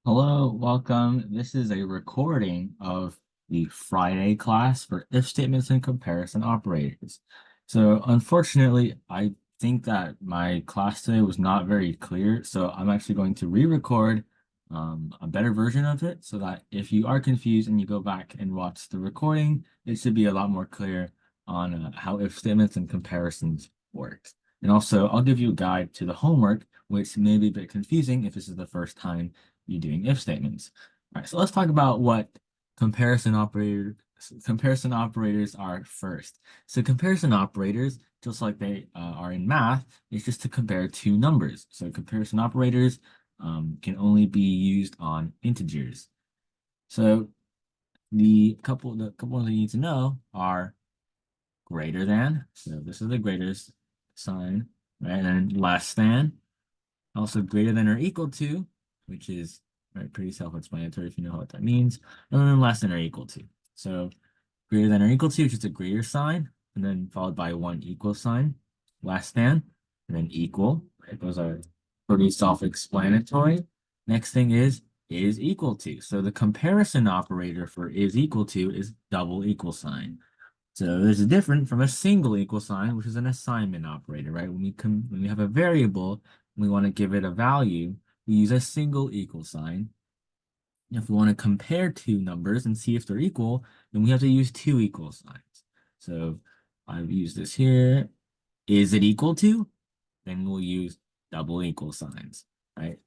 Hello, welcome. This is a recording of the Friday class for if statements and comparison operators. So unfortunately, I think that my class today was not very clear, so I'm actually going to re-record a better version of it so that if you are confused and you go back and watch the recording, it should be a lot more clear on how if statements and comparisons work. And also, I'll give you a guide to the homework, which may be a bit confusing if this is the first time you doing if statements. All right, so let's talk about what comparison operators are first. So comparison operators, just like they are in math, is just to compare two numbers. So comparison operators can only be used on integers. So the couple that you need to know are greater than. So this is the greatest sign, right? And then less than, also greater than or equal to, which is right, pretty self-explanatory if you know what that means, and then less than or equal to. So greater than or equal to is just a greater sign, and then followed by one equal sign, less than, and then equal. Right? Those are pretty self-explanatory. Next thing is equal to. So the comparison operator for is equal to is double equal sign. So this is different from a single equal sign, which is an assignment operator, right? When we have a variable, we want to give it a value, we use a single equal sign. If we want to compare two numbers and see if they're equal, then we have to use two equal signs. So I've used this here. Is it equal to? Then we'll use double equal signs, right?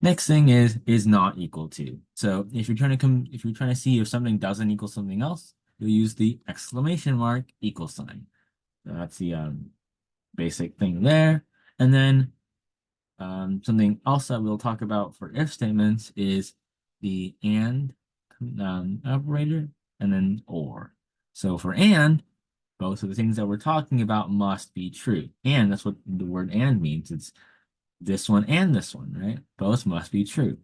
Next thing is not equal to. So if you're trying to see if something doesn't equal something else, you'll use the exclamation mark equal sign. So that's the basic thing there. And then something else that we'll talk about for if statements is the and operator and then or. So for and, both of the things that we're talking about must be true. And that's what the word and means. It's this one and this one, right? Both must be true.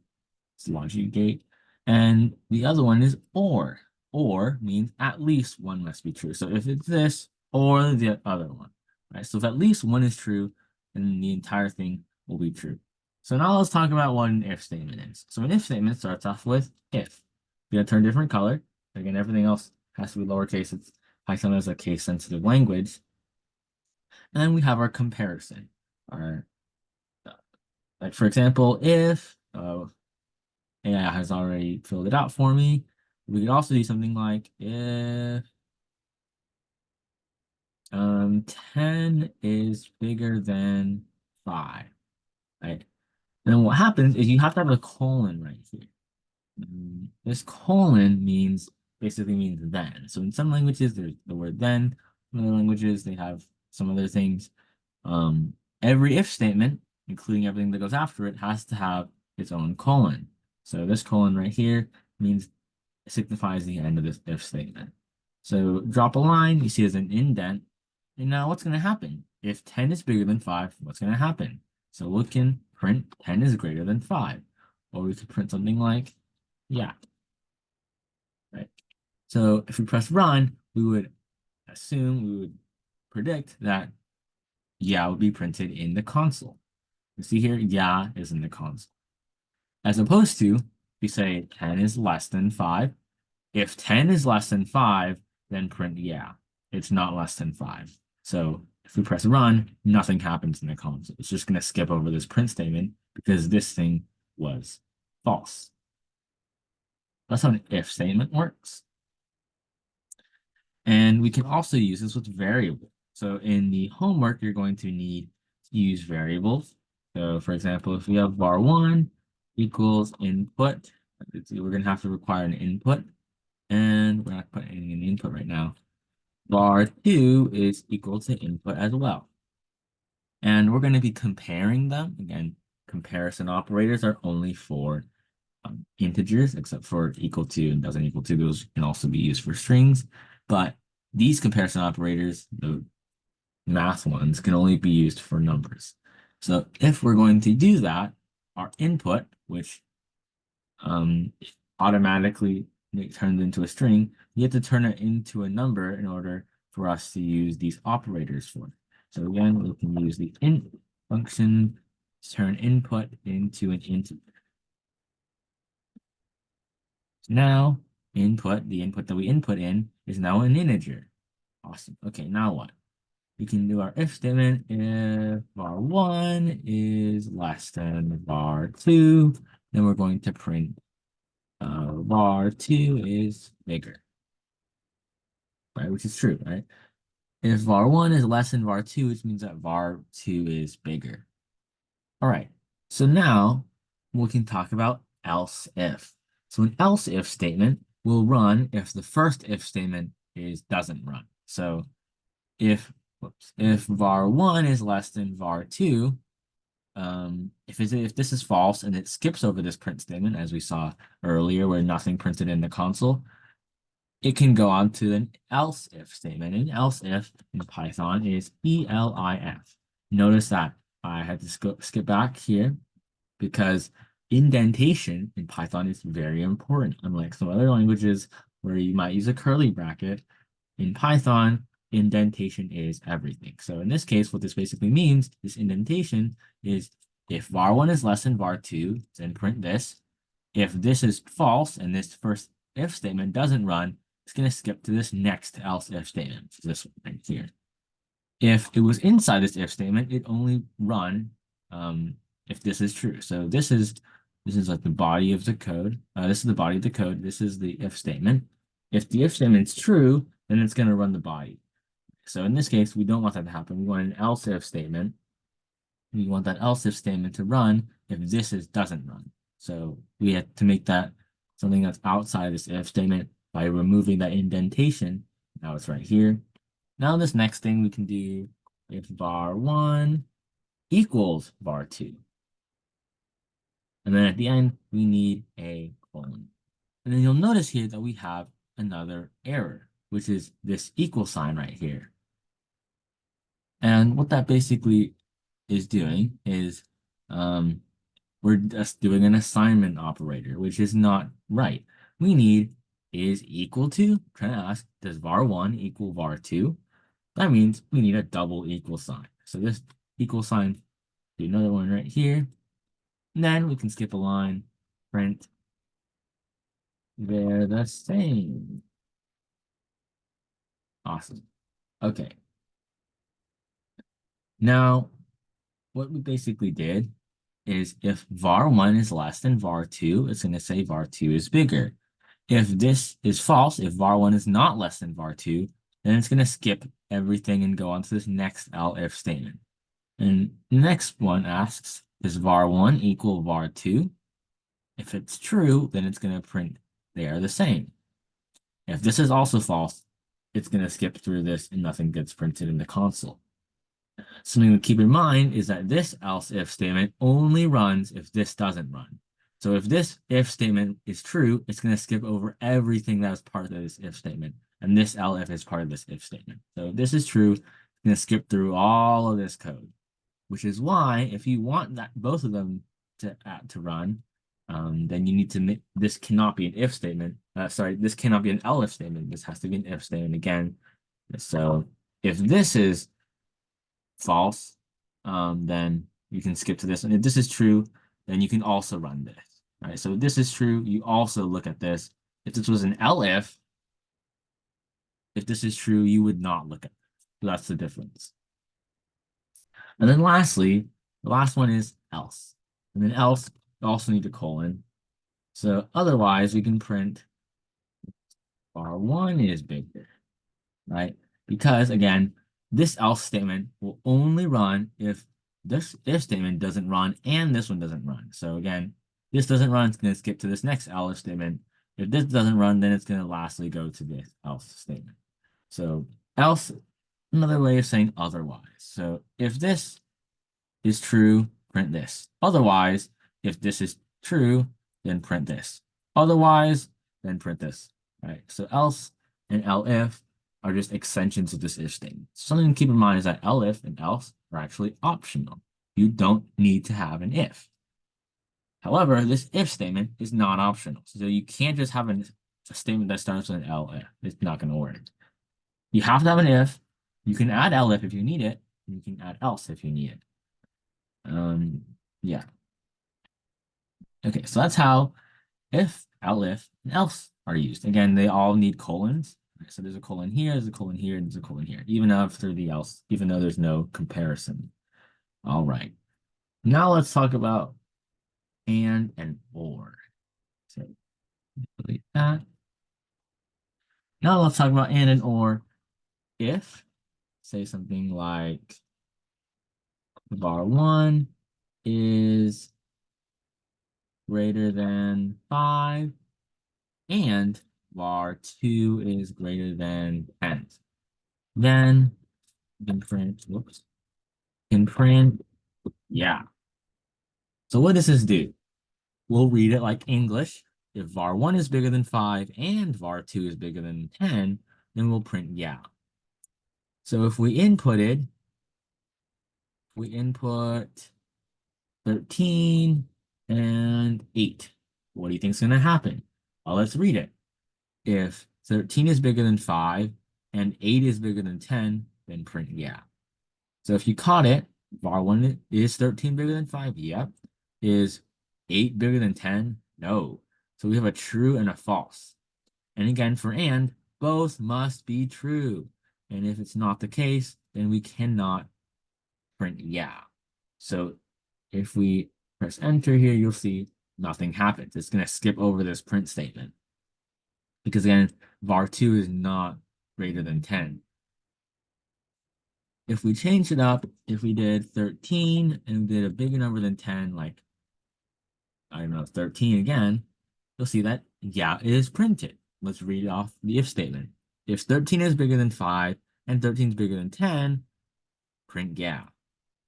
It's logic gate. And the other one is or. Or means at least one must be true. So if it's this or the other one, right? So if at least one is true, then the entire thing will be true. So now let's talk about what an if statement is. So an if statement starts off with if. You gotta turn different color. Again, everything else has to be lowercase. Python is a case sensitive language. And then we have our comparison. Our like for example, if AI has already filled it out for me. We could also do something like if 10 is bigger than 5, right? And what happens is you have to have a colon right here. This colon basically means then. So in some languages, there's the word then. In other languages, they have some other things. Every if statement, including everything that goes after it, has to have its own colon. So this colon right here means signifies the end of this if statement. So drop a line, you see as an indent. And now what's going to happen? If 10 is bigger than 5, what's going to happen? So we can print 10 is greater than 5. Or we could print something like, yeah, right? So if we press run, we would predict that yeah would be printed in the console. You see here, yeah is in the console. As opposed to, we say 10 is less than 5. If 10 is less than 5, then print yeah. It's not less than 5. So if we press run, nothing happens in the console. It's just going to skip over this print statement because this thing was false. That's how an if statement works. And we can also use this with variables. So in the homework, you're going to need to use variables. So for example, if we have var1 equals input, we're going to have to require an input. And we're not putting an input right now. Var2 is equal to input as well. And we're going to be comparing them. Again, comparison operators are only for integers, except for equal to and doesn't equal to. Those can also be used for strings. But these comparison operators, the math ones, can only be used for numbers. So if we're going to do that, our input, which automatically turned into a string, you have to turn it into a number in order for us to use these operators for it. So again, we can use the int function to turn input into an integer. So now the input that we input in is now an integer. Awesome. Okay, now what? We can do our if statement if var1 is less than var2, then we're going to print var2 is bigger, right? Which is true, right? If var1 is less than var2, which means that var2 is bigger. All right, so now we can talk about else if. So an else if statement will run if the first if statement doesn't run. So if var1 is less than var2, if this is false and it skips over this print statement, as we saw earlier, where nothing printed in the console, it can go on to an else if statement. And else if in Python is ELIF. Notice that I had to skip back here because indentation in Python is very important. Unlike some other languages where you might use a curly bracket, in Python, indentation is everything. So in this case, what this basically means, this indentation is if var1 is less than var2, then print this. If this is false and this first if statement doesn't run, it's going to skip to this next else if statement, this one right here. If it was inside this if statement, it only run if this is true. So this is like the body of the code. This is the body of the code. This is the if statement. If the if statement is true, then it's going to run the body. So in this case, we don't want that to happen. We want an else if statement. We want that else if statement to run if this doesn't run. So we have to make that something that's outside this if statement by removing that indentation. Now it's right here. Now this next thing we can do if var1 equals var2. And then at the end, we need a colon. And then you'll notice here that we have another error, which is this equal sign right here. And what that basically is doing is we're just doing an assignment operator, which is not right. We need is equal to, trying to ask, does var1 equal var2? That means we need a double equal sign. So this equal sign, do another one right here. And then we can skip a line, print, they're the same. Awesome. Okay. Now, what we basically did is if var1 is less than var2, it's going to say var2 is bigger. If this is false, if var1 is not less than var2, then it's going to skip everything and go on to this next elif statement. And the next one asks, does var1 equal var2? If it's true, then it's going to print they are the same. If this is also false, it's going to skip through this and nothing gets printed in the console. Something to keep in mind is that this else if statement only runs if this doesn't run. So if this if statement is true, it's going to skip over everything that was part of this if statement. And this elif is part of this if statement. So if this is true, it's going to skip through all of this code, which is why if you want that both of them to run, then you need to make this cannot be an if statement. Sorry, this cannot be an elif statement. This has to be an if statement again. So if this is false, then you can skip to this. And if this is true, then you can also run this. Right? So if this is true, you also look at this. If this was an elif, if this is true, you would not look at this. So that's the difference. And then lastly, the last one is else. And then else, you also need a colon. So otherwise, we can print var1 is bigger, right? Because again, this else statement will only run if this if statement doesn't run and this one doesn't run. So again, this doesn't run, it's going to skip to this next else statement. If this doesn't run, then it's going to lastly go to this else statement. So else, another way of saying otherwise. So if this is true, print this. Otherwise, if this is true, then print this. Otherwise, then print this. Right? So else and elif are just extensions of this if statement. Something to keep in mind is that elif and else are actually optional. You don't need to have an if. However, this if statement is not optional. So you can't just have a statement that starts with an elif. It's not going to work. You have to have an if. You can add elif if you need it, and you can add else if you need it. Yeah. Okay, so that's how if elif, and else are used. Again, they all need colons. So there's a colon here, there's a colon here, and there's a colon here, even after the else, even though there's no comparison. All right. Now let's talk about and or. So delete that. Now let's talk about and or. If, say something like var1 is greater than 5 and var2 is greater than 10. Then you can print, whoops, you can print, yeah. So what does this do? We'll read it like English. If var1 is bigger than 5 and var2 is bigger than 10, then we'll print yeah. So if we input 13 and 8. What do you think is going to happen? Well, let's read it. If 13 is bigger than 5 and 8 is bigger than 10, then print yeah. So if you caught it, var1 is 13 bigger than 5? Yep. Is 8 bigger than 10? No. So we have a true and a false. And again, for and, both must be true. And if it's not the case, then we cannot print yeah. So if we press enter here, you'll see nothing happens. It's going to skip over this print statement. Because again, var2 is not greater than 10. If we change it up, if we did 13 and we did a bigger number than 10, like, I don't know, 13 again, you'll see that yeah is printed. Let's read off the if statement. If 13 is bigger than 5 and 13 is bigger than 10, print yeah.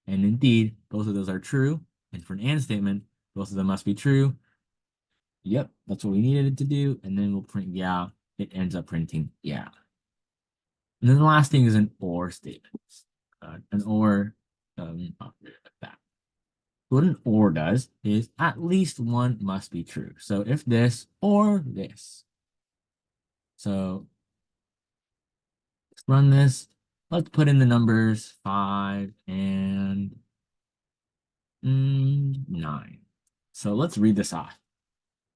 And indeed, both of those are true. And for an and statement, both of them must be true. Yep, that's what we needed it to do. And then we'll print yeah. It ends up printing yeah. And then the last thing is an or statement. An or operator like that. What an or does is at least one must be true. So if this or this. So let's run this. Let's put in the numbers 5 and 9. So let's read this off.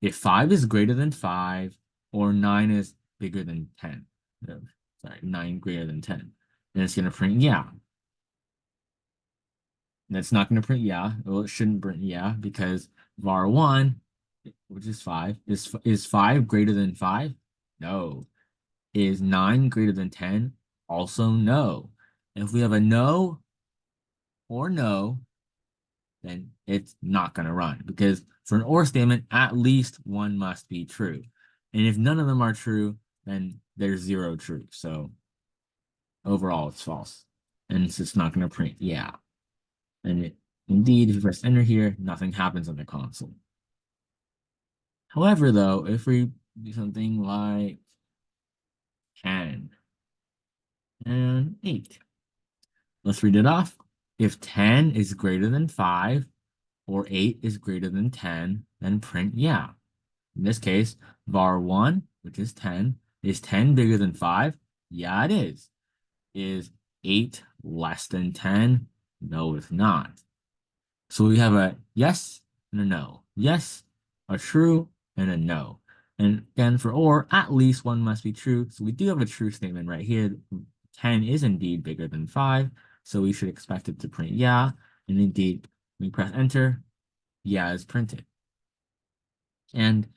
If 5 is greater than 5 or 9 is bigger than 10, sorry, 9 greater than 10, then it's going to print yeah. That's not going to print yeah. Well, it shouldn't print yeah because var1, which is 5, is 5 greater than 5? No. Is 9 greater than 10? Also no. And if we have a no or no, then it's not going to run because for an or statement, at least one must be true. And if none of them are true, then there's 0 true. So overall, it's false. And it's just not going to print yeah. And indeed, if you press enter here, nothing happens on the console. However, though, if we do something like 10 and 8, let's read it off. If 10 is greater than 5 or 8 is greater than 10, then print yeah. In this case, var1, which is 10 bigger than 5? Yeah, it is. Is 8 less than 10? No, it's not. So we have a yes and a no. Yes, a true, and a no. And again, for or, at least one must be true. So we do have a true statement right here. 10 is indeed bigger than 5, so we should expect it to print yeah. And indeed, when we press enter, yeah is printed. And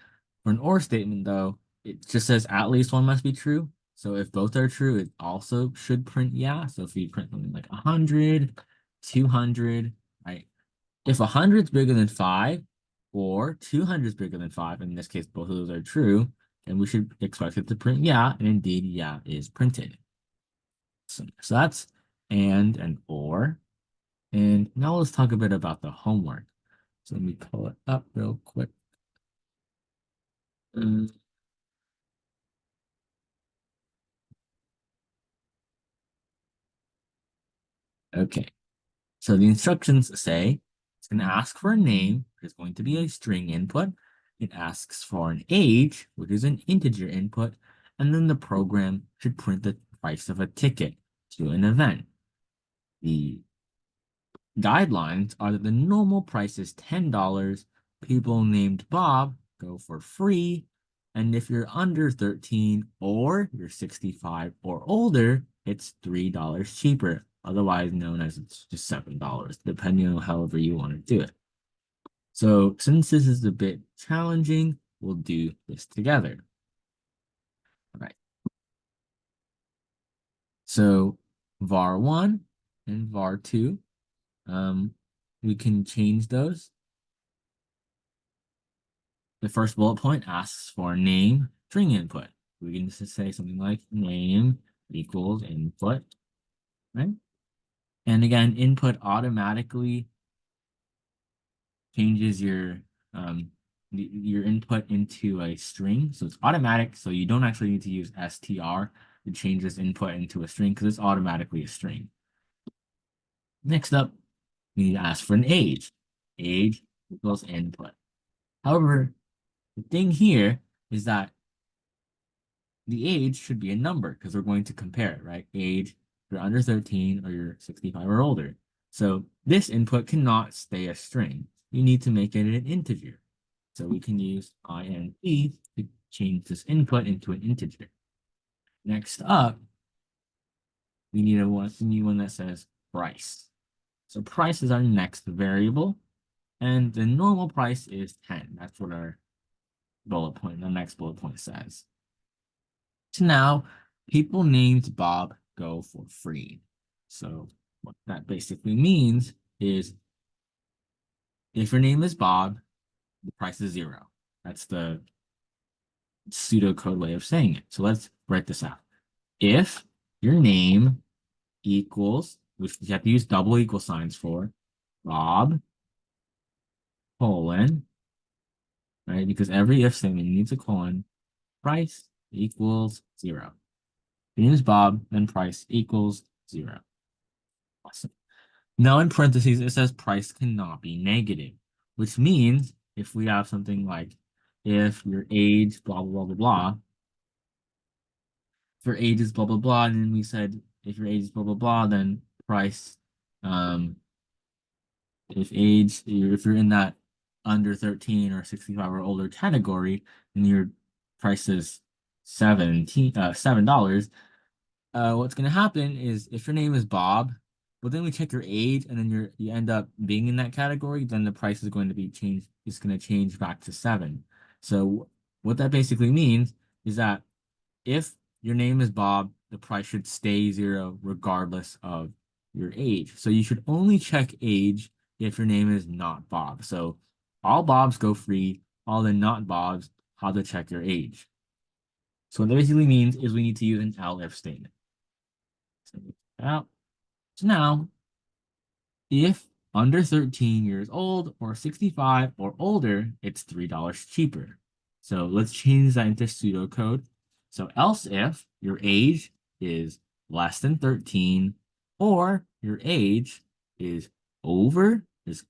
for an or statement, though, it just says at least one must be true. So if both are true, it also should print yeah. So if we print something like 100, 200, right? If 100 is bigger than 5 or 200 is bigger than 5, in this case, both of those are true, then we should expect it to print yeah, and indeed, yeah is printed. So that's and or. And now let's talk a bit about the homework. So let me pull it up real quick. Okay. So the instructions say it's going to ask for a name, which is going to be a string input. It asks for an age, which is an integer input, and then the program should print the price of a ticket to an event. The guidelines are that the normal price is $10. People named Bob go for free, And if you're under 13 or you're 65 or older, it's $3 cheaper, otherwise known as it's just $7, depending on however you want to do it. So since this is a bit challenging, we'll do this together. All right. So var1 and var2, we can change those. The first bullet point asks for name string input. We can just say something like name equals input, right? And again, input automatically changes your input into a string. So it's automatic, so you don't actually need to use str to change this input into a string because it's automatically a string. Next up, we need to ask for an age. Age equals input. However, the thing here is that the age should be a number because we're going to compare it, right? Age, if you're under 13 or you're 65 or older. So this input cannot stay a string. You need to make it an integer. So we can use int to change this input into an integer. Next up, we need one that says price. So price is our next variable, and the normal price is 10. That's what our the next bullet point says. So now, people named Bob go for free. So what that basically means is if your name is Bob, the price is 0. That's the pseudocode way of saying it. So let's write this out. If your name equals, which you have to use double equal signs for, Bob, colon, right? Because every if statement needs a colon, price equals 0. If your name is Bob, then price equals 0. Awesome. Now in parentheses, it says price cannot be negative, which means if we have something like if your age, blah, blah, blah, blah, blah, if your age is blah, blah, blah, and then we said if your age is blah, blah, blah, then price, if you're in that under 13 or 65 or older category, and your price is $7, what's going to happen is if your name is Bob, but then we check your age and then you end up being in that category, then the price is going to be changed. It's going to change back to 7. So what that basically means is that if your name is Bob, the price should stay 0 regardless of your age. So you should only check age if your name is not Bob. So all Bobs go free, all the not Bobs, how to check your age. So what that basically means is we need to use an elif statement. So now, if under 13 years old or 65 or older, it's $3 cheaper. So let's change that into pseudocode. So else if your age is less than 13 or your age is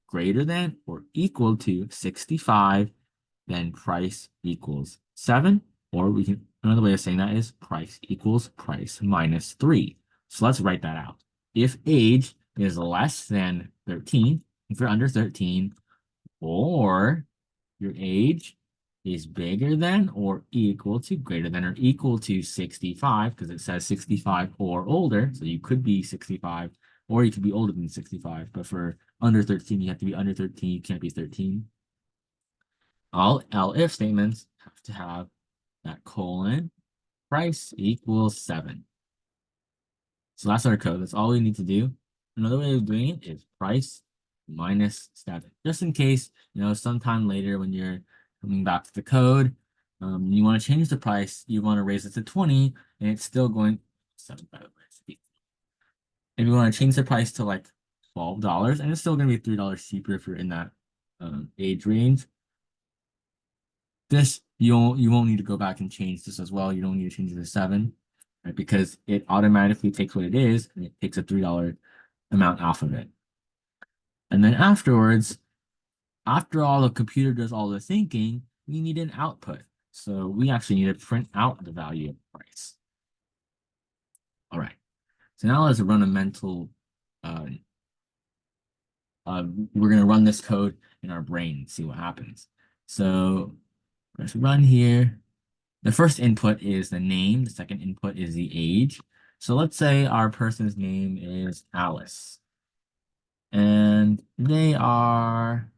greater than or equal to 65, then price equals 7. Or another way of saying that is price equals price minus 3. So let's write that out. If age is less than 13, if you're under 13, or your age is bigger than or equal to, greater than or equal to 65, because it says 65 or older, so you could be 65, or you could be older than 65, but for under 13, you have to be under 13, you can't be 13. All elif statements have to have that colon, price equals 7. So that's our code. That's all we need to do. Another way of doing it is price minus 7. Just in case, sometime later when you're coming back to the code, you want to change the price, you want to raise it to 20, and it's still going 7, by the way. If you want to change the price to like $12, and it's still going to be $3 cheaper if you're in that age range. This, you won't need to go back and change this as well. You don't need to change it to 7. Right? Because it automatically takes what it is and it takes a $3 amount off of it. And then afterwards, after all the computer does all the thinking, we need an output. So we actually need to print out the value of the price. All right. So now let's run a mental, we're going to run this code in our brain and see what happens. So let's run here. The first input is the name. The second input is the age. So let's say our person's name is Alice, and they are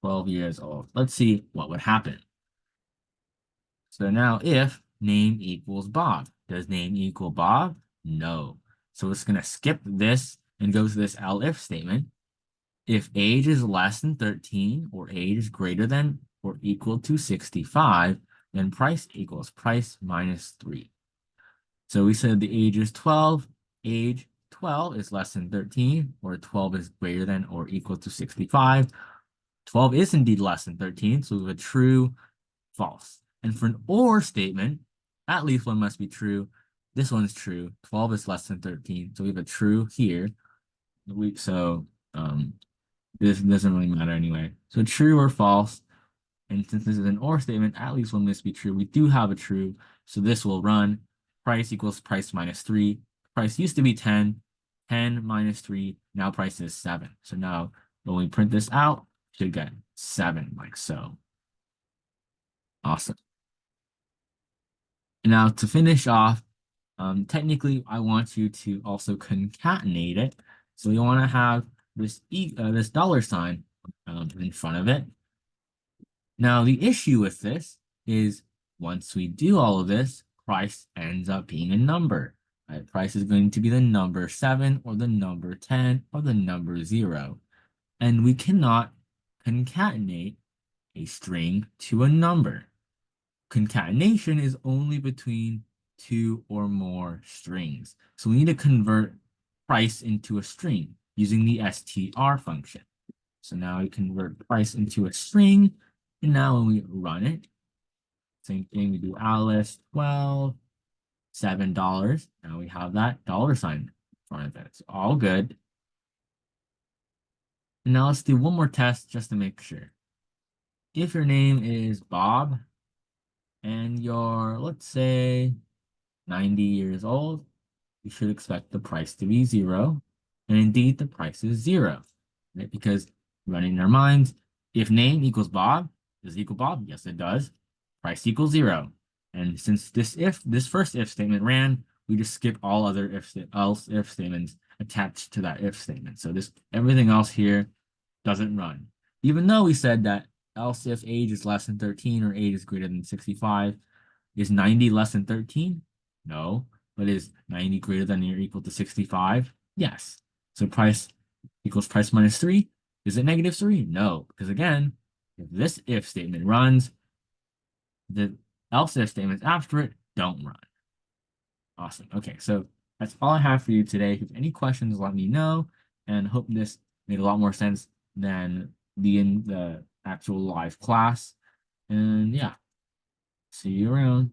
12 years old. Let's see what would happen. So now if name equals Bob, does name equal Bob? No. So it's going to skip this and go to this else statement. If age is less than 13 or age is greater than or equal to 65, then price equals price minus 3. So we said the age is 12, age 12 is less than 13, or 12 is greater than or equal to 65. 12 is indeed less than 13, so we have a true, false. And for an or statement, at least one must be true. This one's true. 12 is less than 13, so we have a true here. This doesn't really matter anyway. So true or false. And since this is an or statement, at least one must be true. We do have a true, so this will run. Price equals price minus 3. Price used to be 10. 10 minus 3. Now price is 7. So now when we print this out, we should get 7, like so. Awesome. Now to finish off, technically I want you to also concatenate it. So you want to have this dollar sign in front of it. Now the issue with this is once we do all of this, price ends up being a number. Right? Price is going to be the number 7 or the number 10 or the number 0. And we cannot concatenate a string to a number. Concatenation is only between two or more strings. So we need to convert price into a string using the str function. So now we convert price into a string, and now when we run it, same thing, we do Alice 12, $7. Now we have that dollar sign in front of it. It's all good. And now let's do one more test just to make sure. If your name is Bob and you're, let's say, 90 years old, you should expect the price to be 0. And indeed, the price is 0, right? Because running in our minds, if name equals Bob, does it equal Bob? Yes, it does. Price equals 0. And since this first if statement ran, we just skip all other else if statements attached to that if statement. So everything else here doesn't run. Even though we said that else if age is less than 13 or age is greater than 65, is 90 less than 13? No. But is 90 greater than or equal to 65? Yes. So price equals price minus 3. Is it negative 3? No. Because again, if this if statement runs, the else if statements after it don't run. Awesome. Okay, so that's all I have for you today. If you have any questions, let me know. And hope this made a lot more sense than in the actual live class. And yeah, see you around.